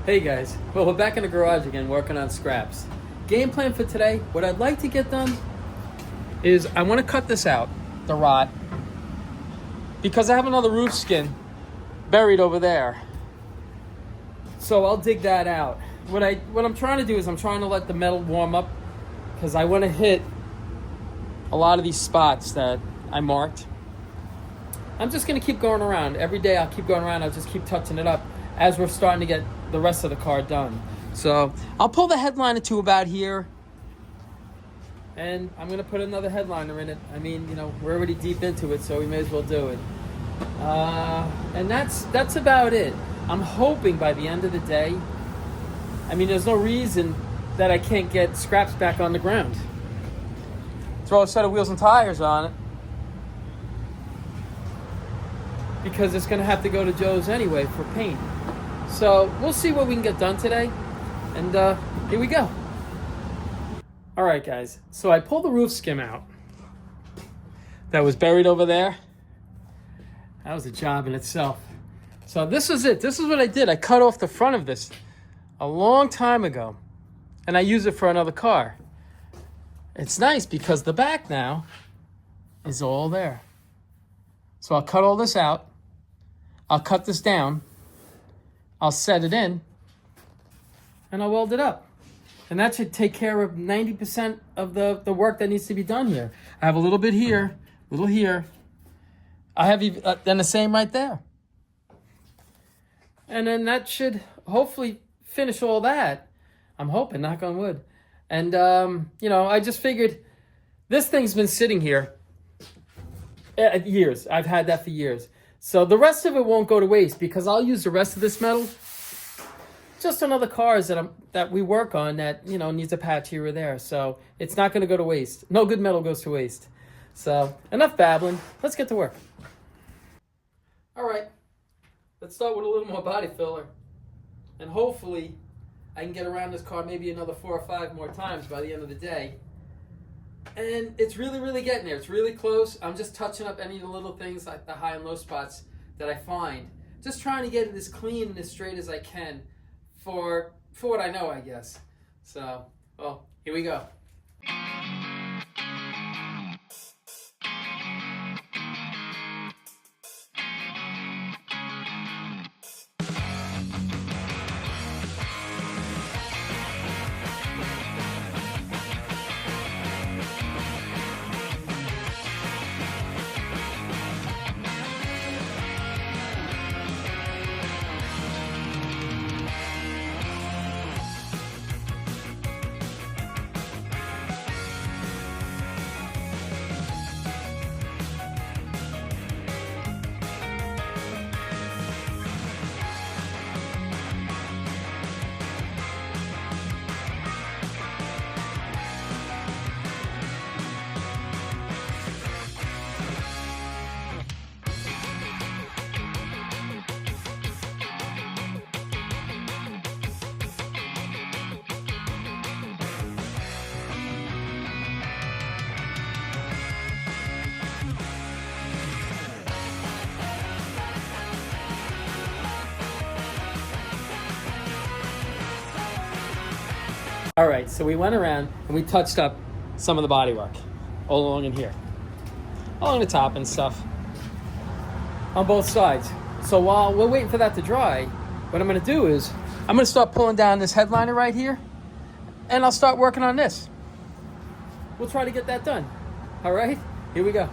Hey guys, well we're back in the garage again working on scraps. Game plan for today, what I'd like to get done is I want to cut this out, the rot, because I have another roof skin buried over there. So I'll dig that out. What I'm trying to do is I'm trying to let the metal warm up because I want to hit a lot of these spots that I marked. I'm just going to keep going around. Every day I'll keep going around, I'll just keep touching it up as we're starting to get the rest of the car done. So I'll pull the headliner to about here, and I'm gonna put another headliner in it. I mean, you know, we're already deep into it, so we may as well do it. And that's about it. I'm hoping by the end of the day, I mean, there's no reason that I can't get scraps back on the ground. Throw a set of wheels and tires on it, because it's gonna have to go to Joe's anyway for paint. So we'll see what we can get done today, and here we go. All right, guys, so I pulled the roof skim out that was buried over there. That was a job in itself. So this is it. This is what I did. I cut off the front of this a long time ago, and I use it for another car. It's nice because the back now is all there. So I'll cut all this out. I'll cut this down. I'll set it in, and I'll weld it up. And that should take care of 90% of the work that needs to be done here. I have a little bit here, a little here. I have then the same right there. And then that should hopefully finish all that. I'm hoping, knock on wood. And, you know, I just figured this thing's been sitting here years. I've had that for years. So the rest of it won't go to waste because I'll use the rest of this metal just on other cars that we work on that, you know, needs a patch here or there. So it's not going to go to waste. No good metal goes to waste. So enough babbling. Let's get to work. All right. Let's start with a little more body filler. And hopefully I can get around this car maybe another 4 or 5 more times by the end of the day. And it's really, really getting there. It's really close. I'm just touching up any of the little things like the high and low spots that I find. Just trying to get it as clean and as straight as I can for what I know, I guess. So, well, here we go. All right, so we went around and we touched up some of the bodywork all along in here, along the top and stuff, on both sides. So while we're waiting for that to dry, what I'm gonna do is I'm gonna start pulling down this headliner right here, and I'll start working on this. We'll try to get that done. All right, here we go.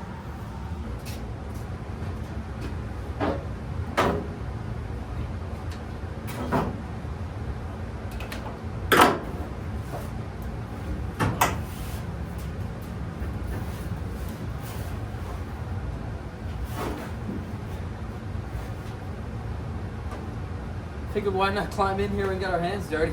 Figured why not climb in here and get our hands dirty.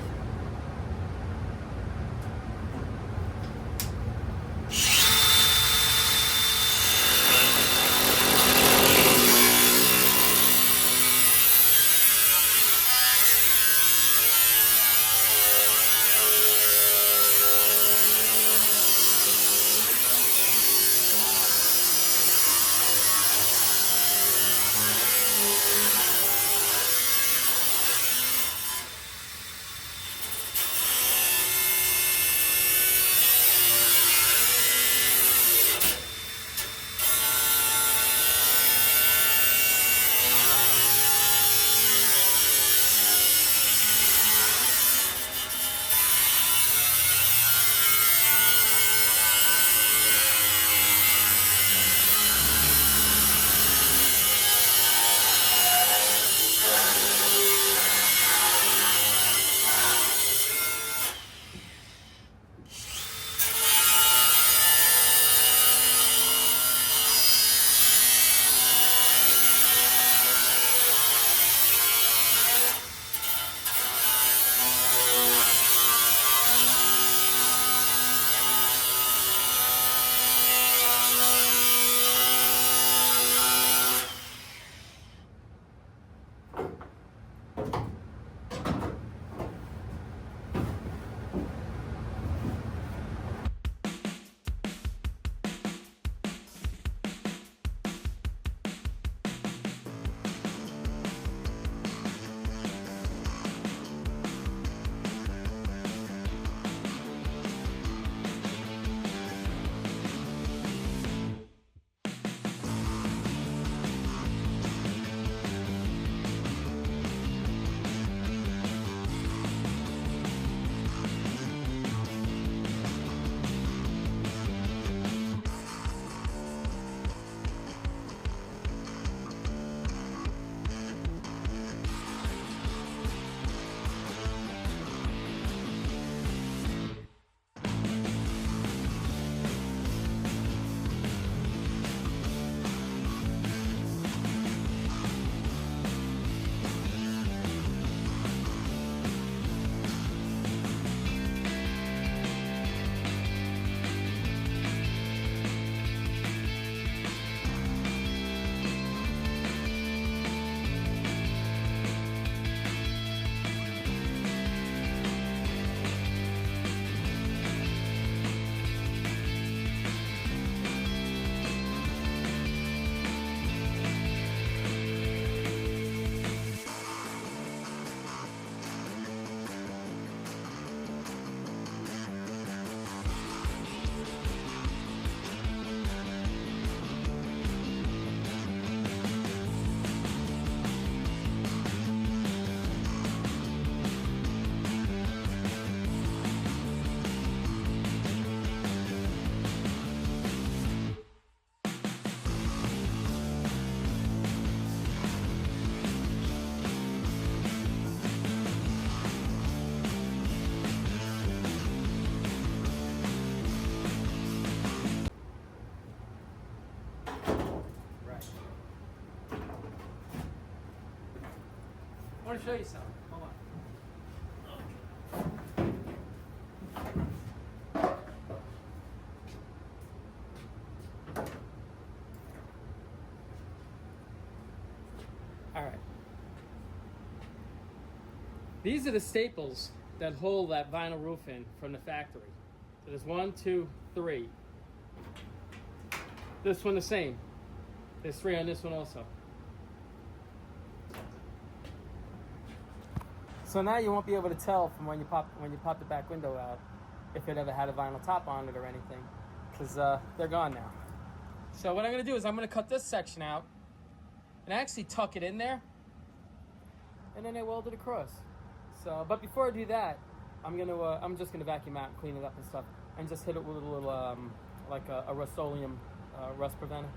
to show you something. Hold on. All right. These are the staples that hold that vinyl roof in from the factory. So there's 1, 2, 3. This one the same. There's 3 on this one also. So now you won't be able to tell from when you pop the back window out if it ever had a vinyl top on it or anything, because they're gone now. So what I'm going to do is I'm going to cut this section out and actually tuck it in there, and then I weld it across. So, but before I do that, I'm just gonna vacuum out and clean it up and stuff, and just hit it with a little like a Rust-Oleum rust preventer.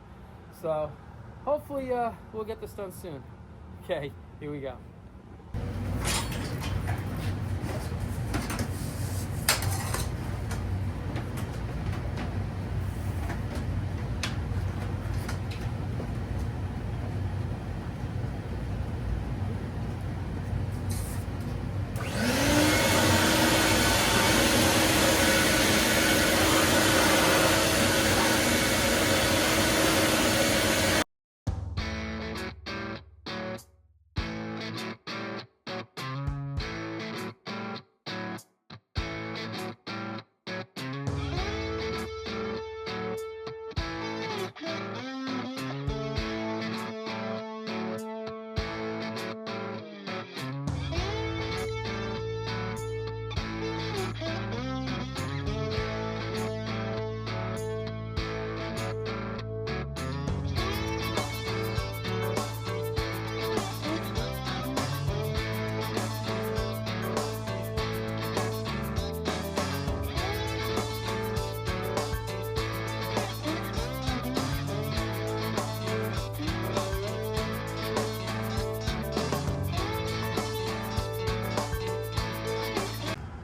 So hopefully we'll get this done soon. Okay, here we go.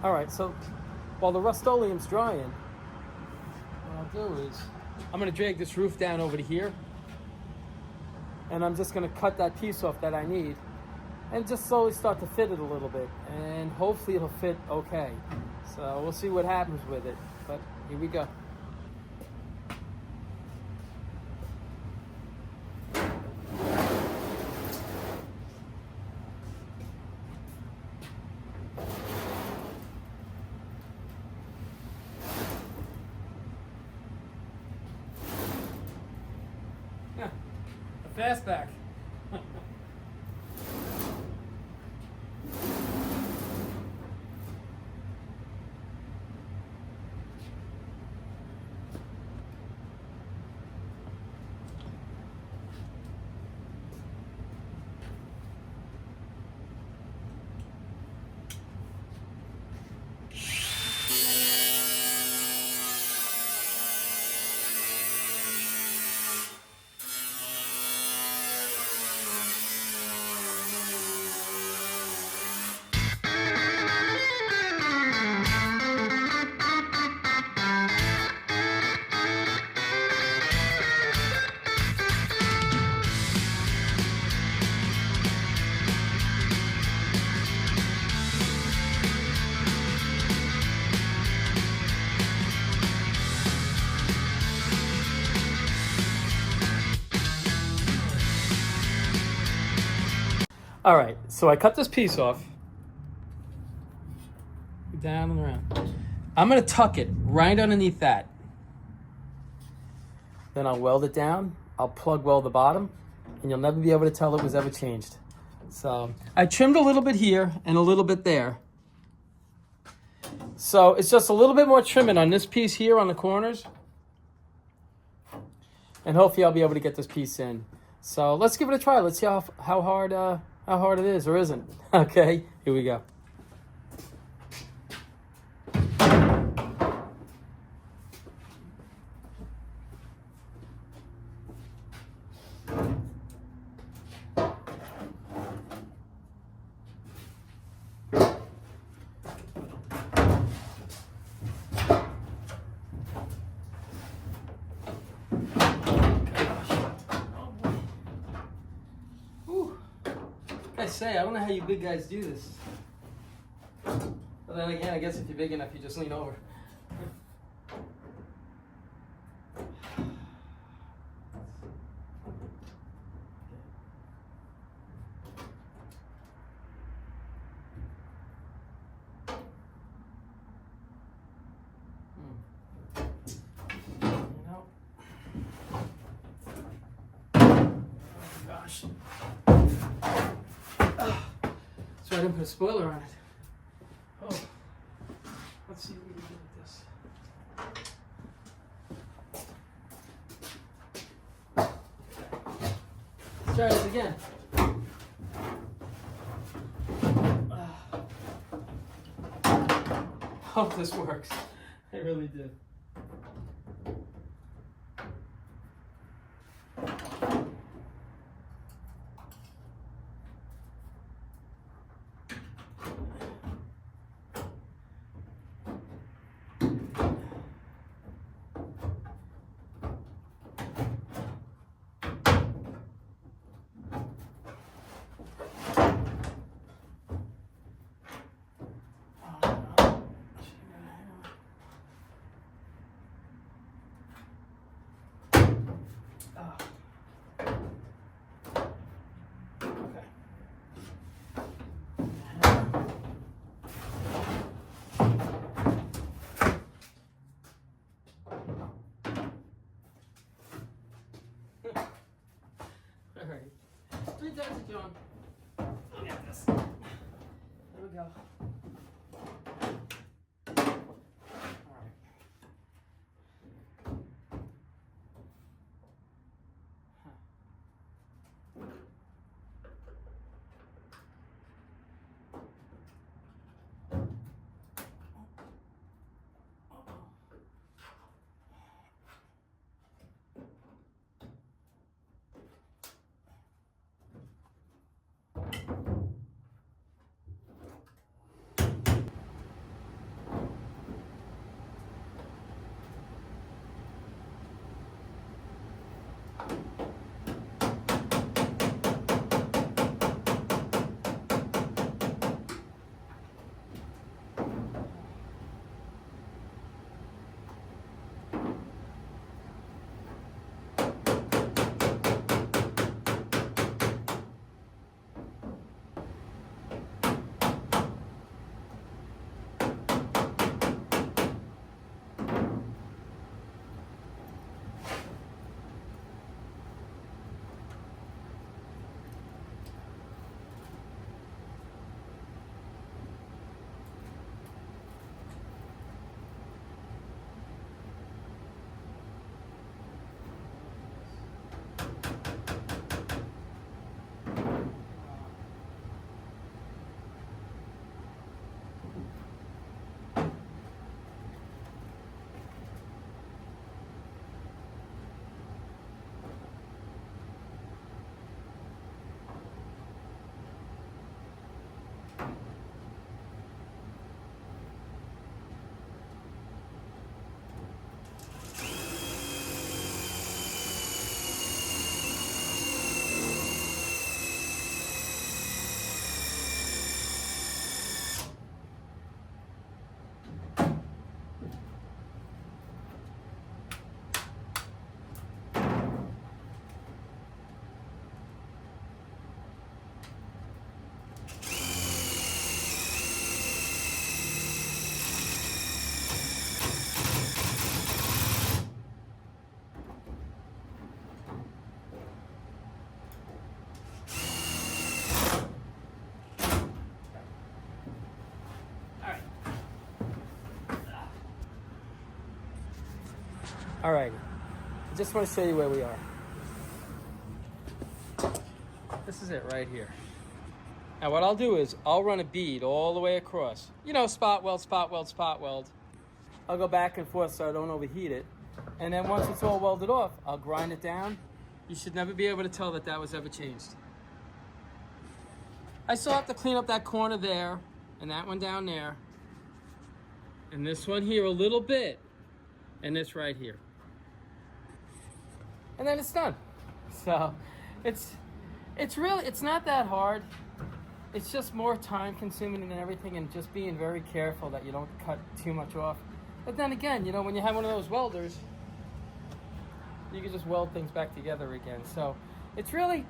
All right, so while the Rust-Oleum's drying, what I'll do is I'm gonna drag this roof down over to here, and I'm just gonna cut that piece off that I need and just slowly start to fit it a little bit, and hopefully it'll fit okay. So we'll see what happens with it, but here we go. A fastback. All right, so I cut this piece off, down and around. I'm gonna tuck it right underneath that. Then I'll weld it down, I'll plug weld the bottom, and you'll never be able to tell it was ever changed. So I trimmed a little bit here and a little bit there. So it's just a little bit more trimming on this piece here on the corners. And hopefully I'll be able to get this piece in. So let's give it a try. Let's see how hard it is or isn't. Okay, here we go. can't say. I don't know how you big guys do this. But then again, I guess if you're big enough, you just lean over. Gosh. So I didn't put a spoiler on it. Oh. Let's see what we can do with this. Let's try this again. Hope this works. I really did. Alright. 3 times it, John. Look at this. There we go. Alright. All right, I just want to show you where we are. This is it right here. Now what I'll do is I'll run a bead all the way across. You know, spot weld, spot weld, spot weld. I'll go back and forth so I don't overheat it. And then once it's all welded off, I'll grind it down. You should never be able to tell that that was ever changed. I still have to clean up that corner there and that one down there. And this one here a little bit. And this right here. And then it's done. So it's not that hard. it's just more time consuming than everything, and just being very careful that you don't cut too much off. But then again, you know, when you have one of those welders, you can just weld things back together again. So it's really,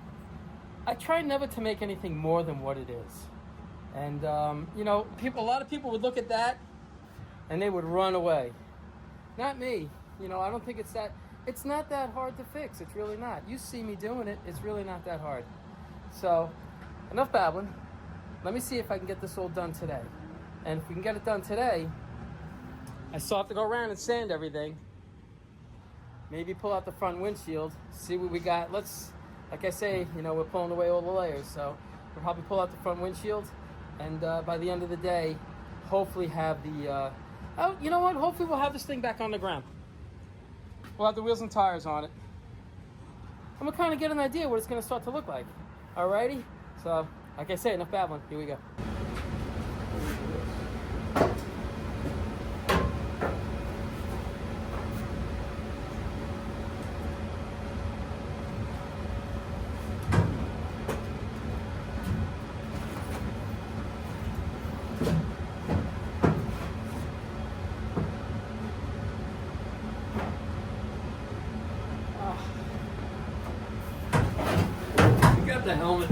I try never to make anything more than what it is. And you know, a lot of people would look at that and they would run away. Not me. You know, I don't think it's not that hard to fix. It's really not. You see me doing it, it's really not that hard. So enough babbling. Let me see if I can get this all done today. And if we can get it done today, I still have to go around and sand everything. Maybe pull out the front windshield, see what we got. Like I say, you know, we're pulling away all the layers. So we'll probably pull out the front windshield. And by the end of the day, hopefully have the, oh, you know what? Hopefully we'll have this thing back on the ground. We'll have the wheels and tires on it. And we'll kind of get an idea what it's going to start to look like. Alrighty? So, like I say, enough babbling. Here we go. Got the helmet.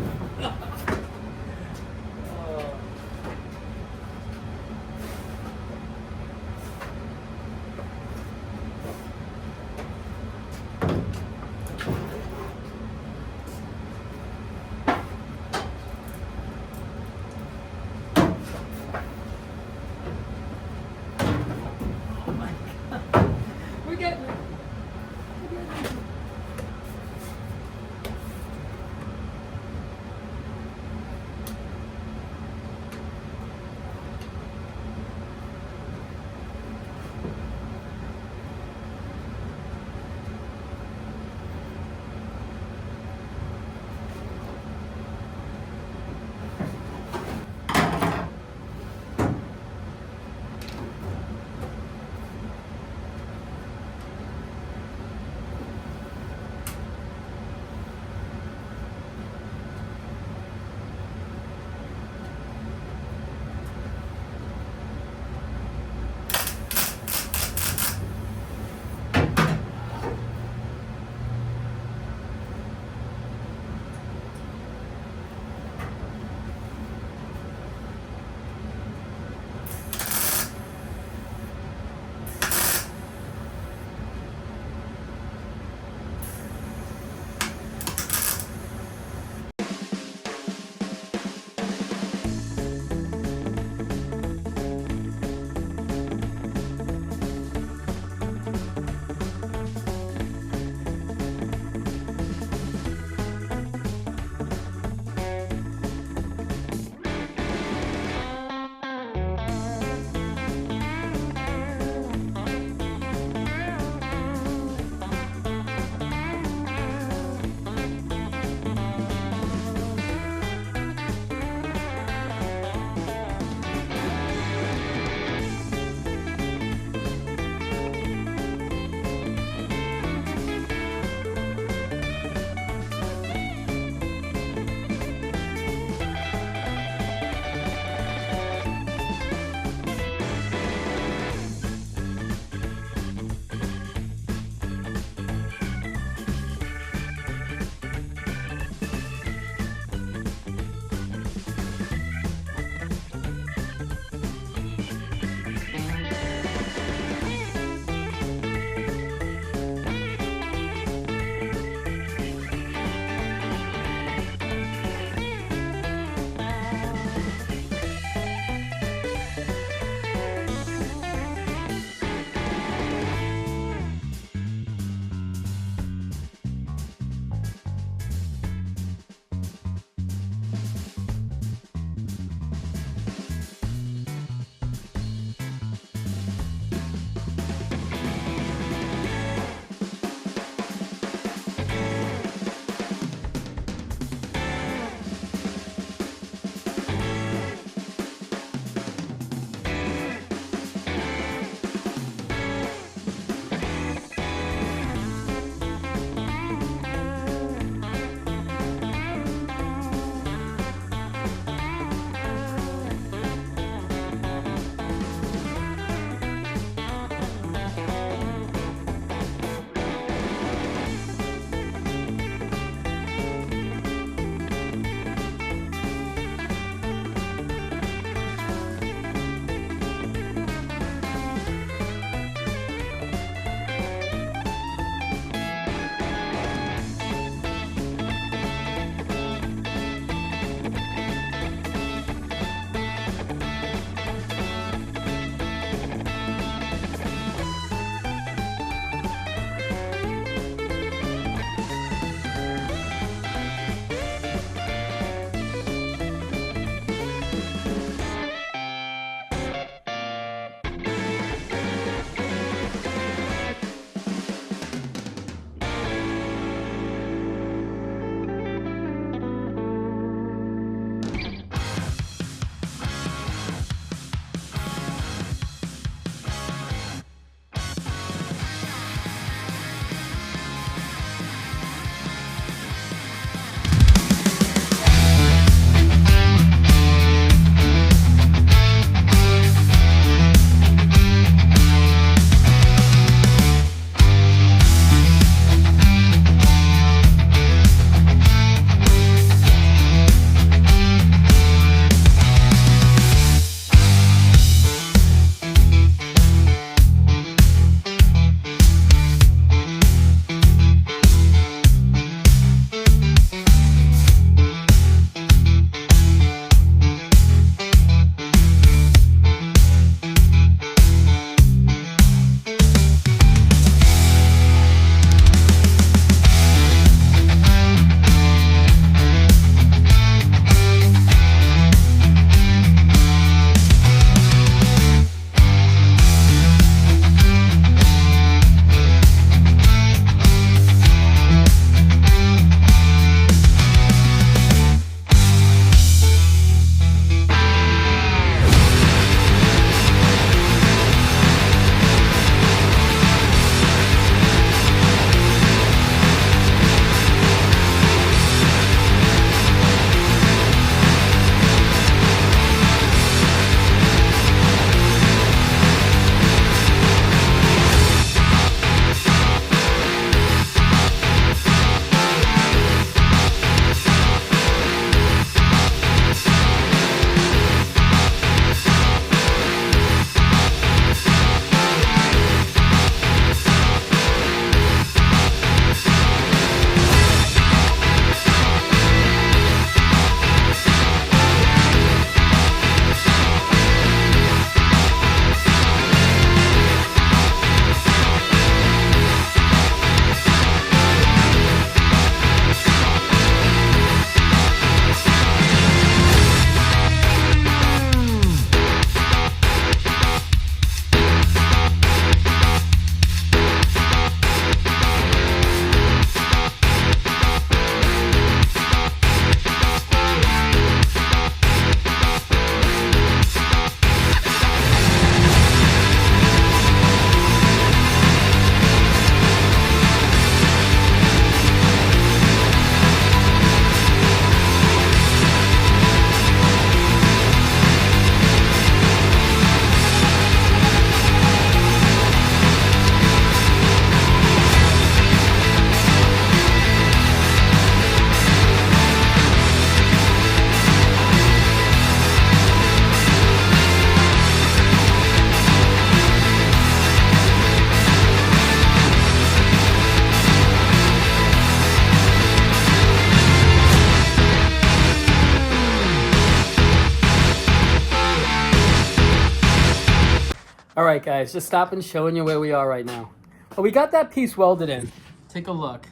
All right, guys, just stopping, showing you where we are right now. Well, we got that piece welded in. Take a look.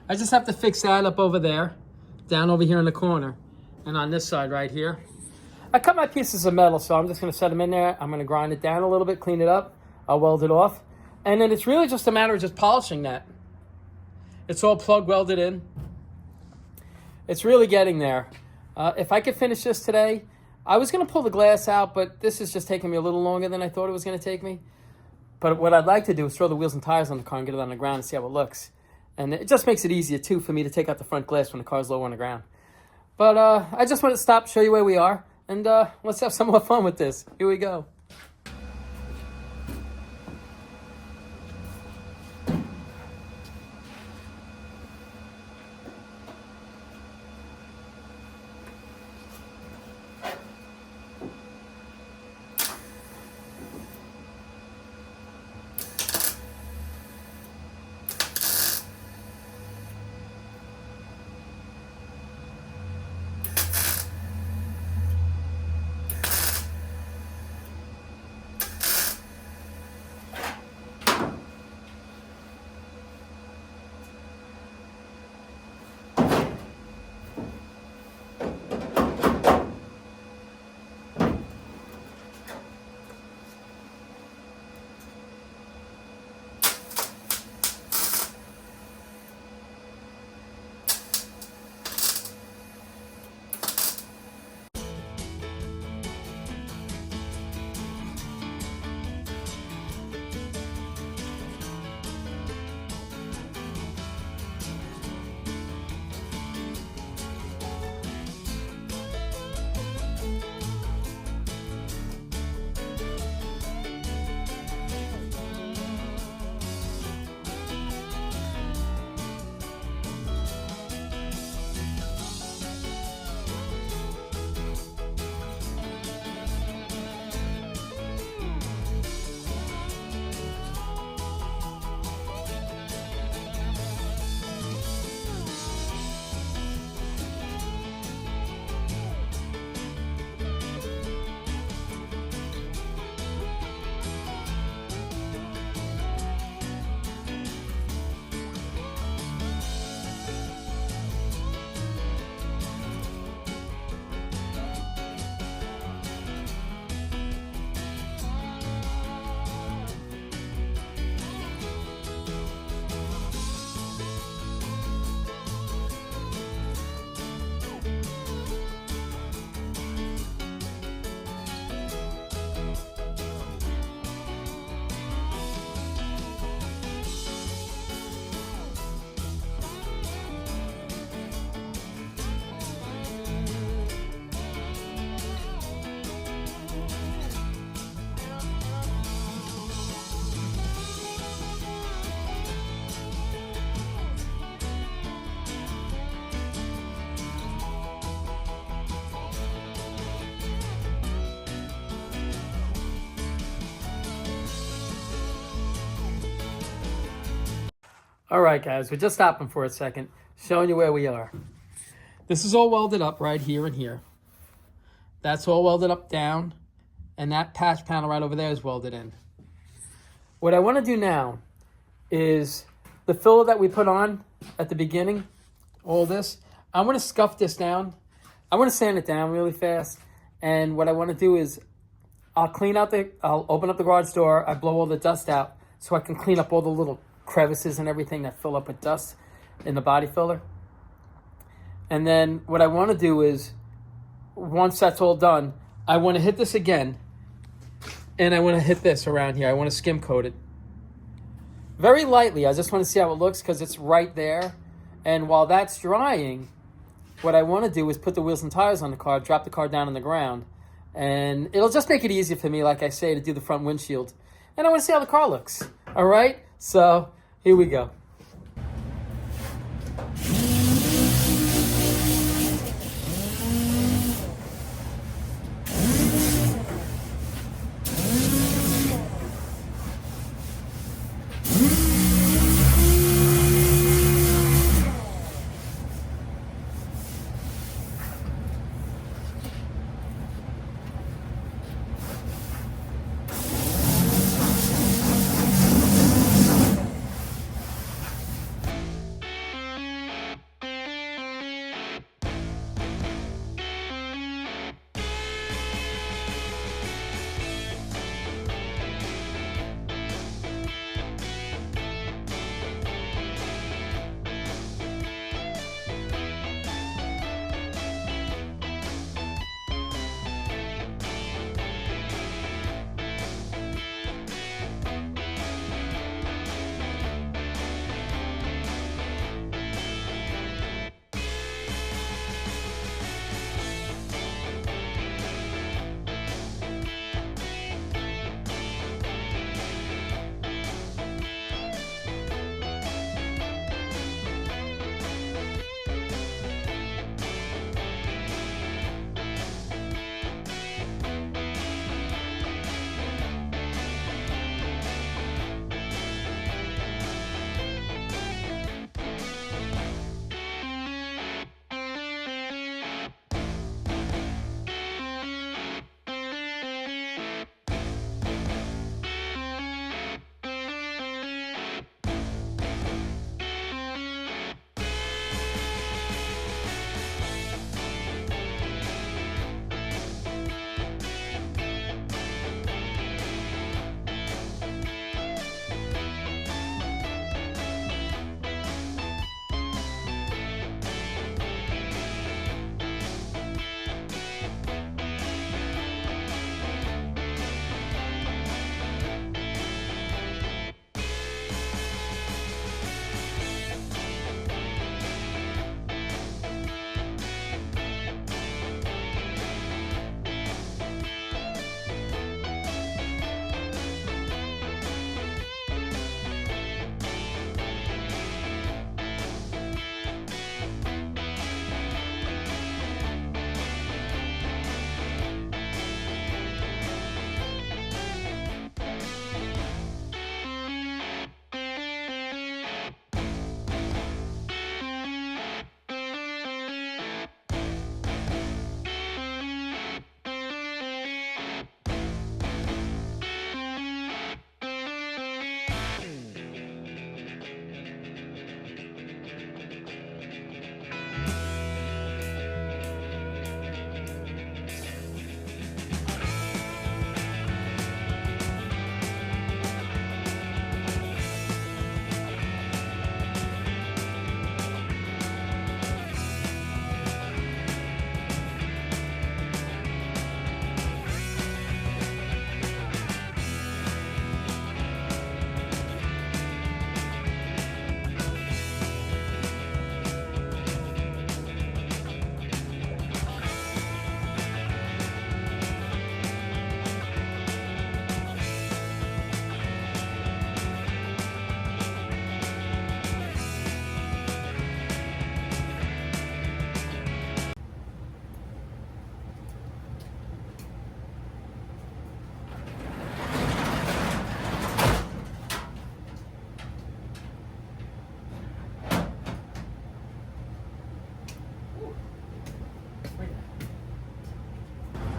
I just have to fix that up over there, down over here in the corner, and on this side right here. I cut my pieces of metal, so I'm just going to set them in there. I'm going to grind it down a little bit, clean it up. I'll weld it off. And then it's really just a matter of just polishing that. It's all plug welded in. It's really getting there. If I could finish this today, I was going to pull the glass out, but this is just taking me a little longer than I thought it was going to take me. But what I'd like to do is throw the wheels and tires on the car and get it on the ground and see how it looks. And it just makes it easier, too, for me to take out the front glass when the car's low on the ground. But I just want to stop, show you where we are, and let's have some more fun with this. Here we go. All right, guys, we're just stopping for a second, showing you where we are. This is all welded up right here and here. That's all welded up down, and that patch panel right over there is welded in. What I want to do now is the filler that we put on at the beginning, all this, I want to scuff this down. I want to sand it down really fast, and what I want to do is I'll open up the garage door, I blow all the dust out so I can clean up all the little crevices and everything that fill up with dust in the body filler. And then what I want to do is, once that's all done, I want to hit this again, and I want to hit this around here. I want to skim coat it very lightly. I just want to see how it looks because it's right there. And while that's drying, what I want to do is put the wheels and tires on the car, drop the car down on the ground, and it'll just make it easier for me, like I say, to do the front windshield. And I want to see how the car looks. All right? So here we go.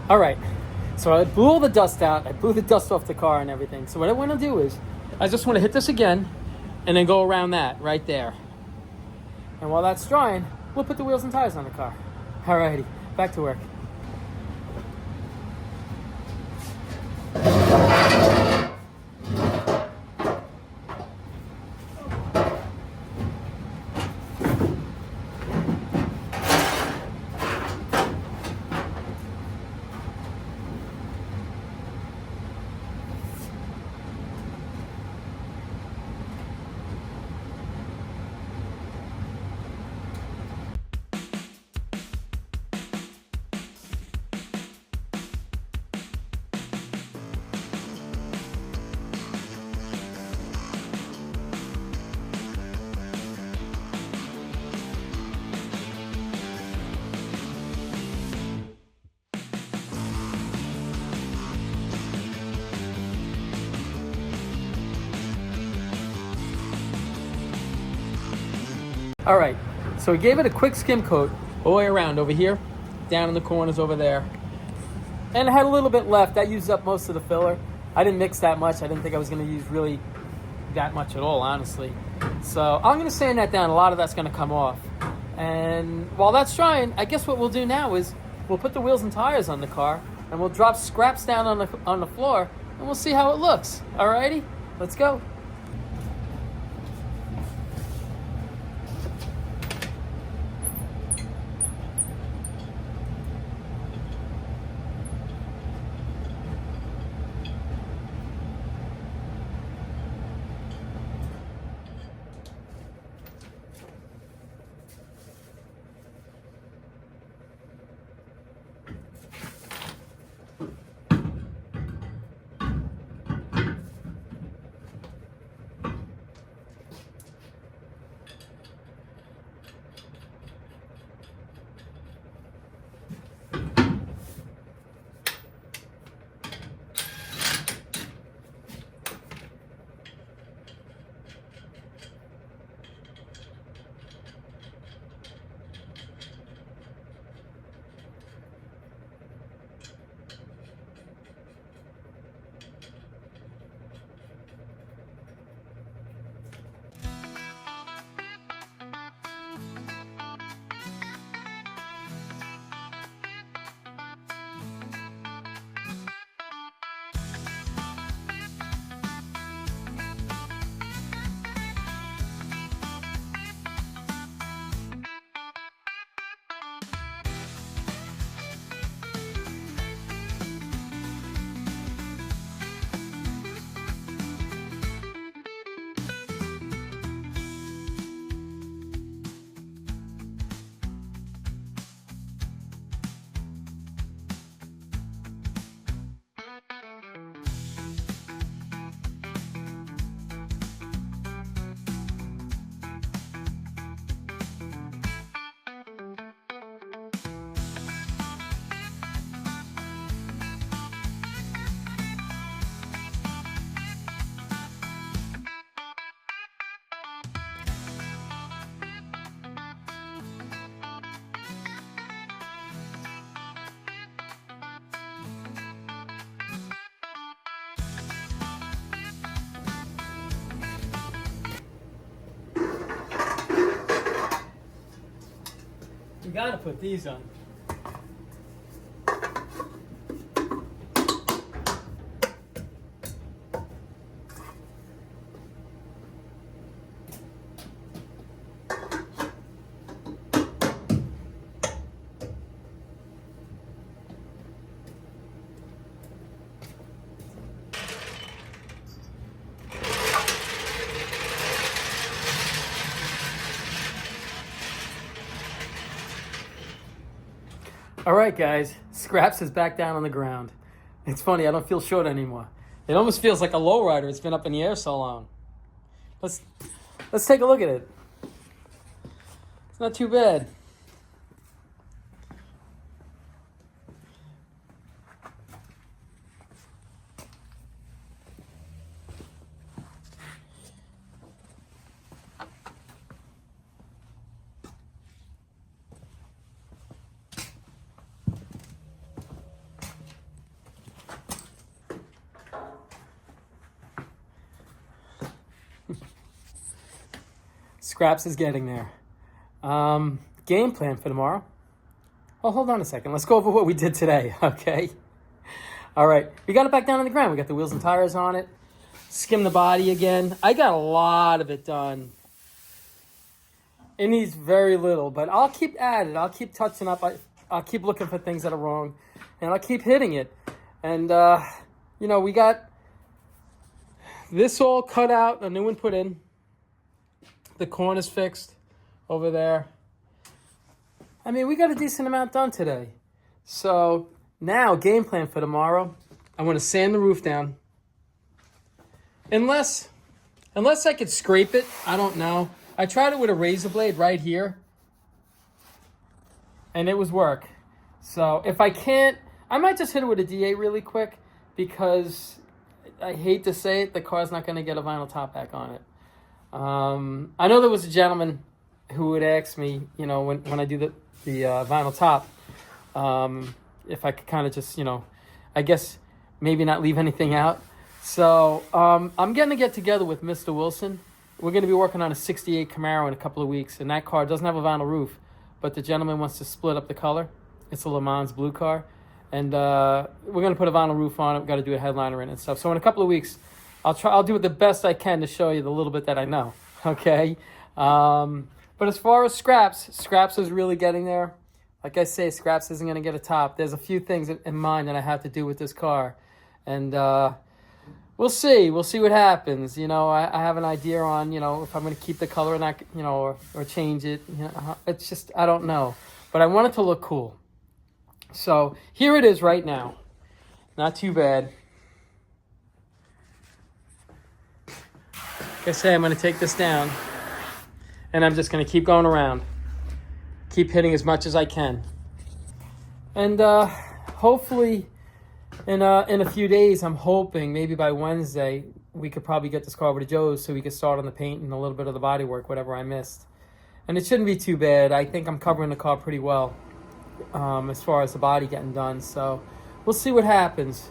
All right, so I blew all the dust out. I blew the dust off the car and everything. So what I want to do is, I just want to hit this again and then go around that right there. And while that's drying, we'll put the wheels and tires on the car. All righty, back to work. All right, so we gave it a quick skim coat all the way around over here, down in the corners over there. And I had a little bit left. I used up most of the filler. I didn't mix that much. I didn't think I was gonna use really that much at all, honestly. So I'm gonna sand that down. A lot of that's gonna come off. And while that's drying, I guess what we'll do now is we'll put the wheels and tires on the car and we'll drop scraps down on the floor and we'll see how it looks. All righty, let's go. You gotta put these on. All right, guys, Scraps is back down on the ground. It's funny, I don't feel short anymore. It almost feels like a lowrider. It's been up in the air so long. Let's take a look at it. It's not too bad. Scraps is getting there. Game plan for tomorrow. Well, hold on a second. Let's go over what we did today, okay? All right. We got it back down on the ground. We got the wheels and tires on it. Skim the body again. I got a lot of it done. It needs very little, but I'll keep at it. I'll keep touching up. I'll keep looking for things that are wrong, and I'll keep hitting it. And, we got this all cut out, a new one put in. The corner's fixed over there. I mean, we got a decent amount done today. So now, game plan for tomorrow. I want to sand the roof down. Unless I could scrape it, I don't know. I tried it with a razor blade right here, and it was work. So if I can't, I might just hit it with a D8 really quick, because I hate to say it, the car's not going to get a vinyl top back on it. I know there was a gentleman who would ask me, when I do the vinyl top, if I could kind of just, I guess maybe not leave anything out. So I'm going to get together with Mr. Wilson. We're going to be working on a 68 Camaro in a couple of weeks, and that car doesn't have a vinyl roof, but the gentleman wants to split up the color. It's a Le Mans blue car, and we're going to put a vinyl roof on it. We've got to do a headliner in it and stuff. So in a couple of weeks, I'll do it the best I can to show you the little bit that I know, okay? But as far as Scraps is really getting there. Like I say, Scraps isn't going to get a top. There's a few things in mind that I have to do with this car, and we'll see. We'll see what happens. I have an idea on, if I'm going to keep the color or not, or change it. It's just, I don't know. But I want it to look cool. So here it is right now. Not too bad. Like I say, I'm going to take this down, and I'm just going to keep going around. Keep hitting as much as I can. And hopefully in a few days, I'm hoping maybe by Wednesday, we could probably get this car over to Joe's so we could start on the paint and a little bit of the body work, whatever I missed. And it shouldn't be too bad. I think I'm covering the car pretty well as far as the body getting done. So we'll see what happens.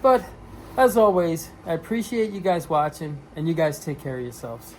But as always, I appreciate you guys watching, and you guys take care of yourselves.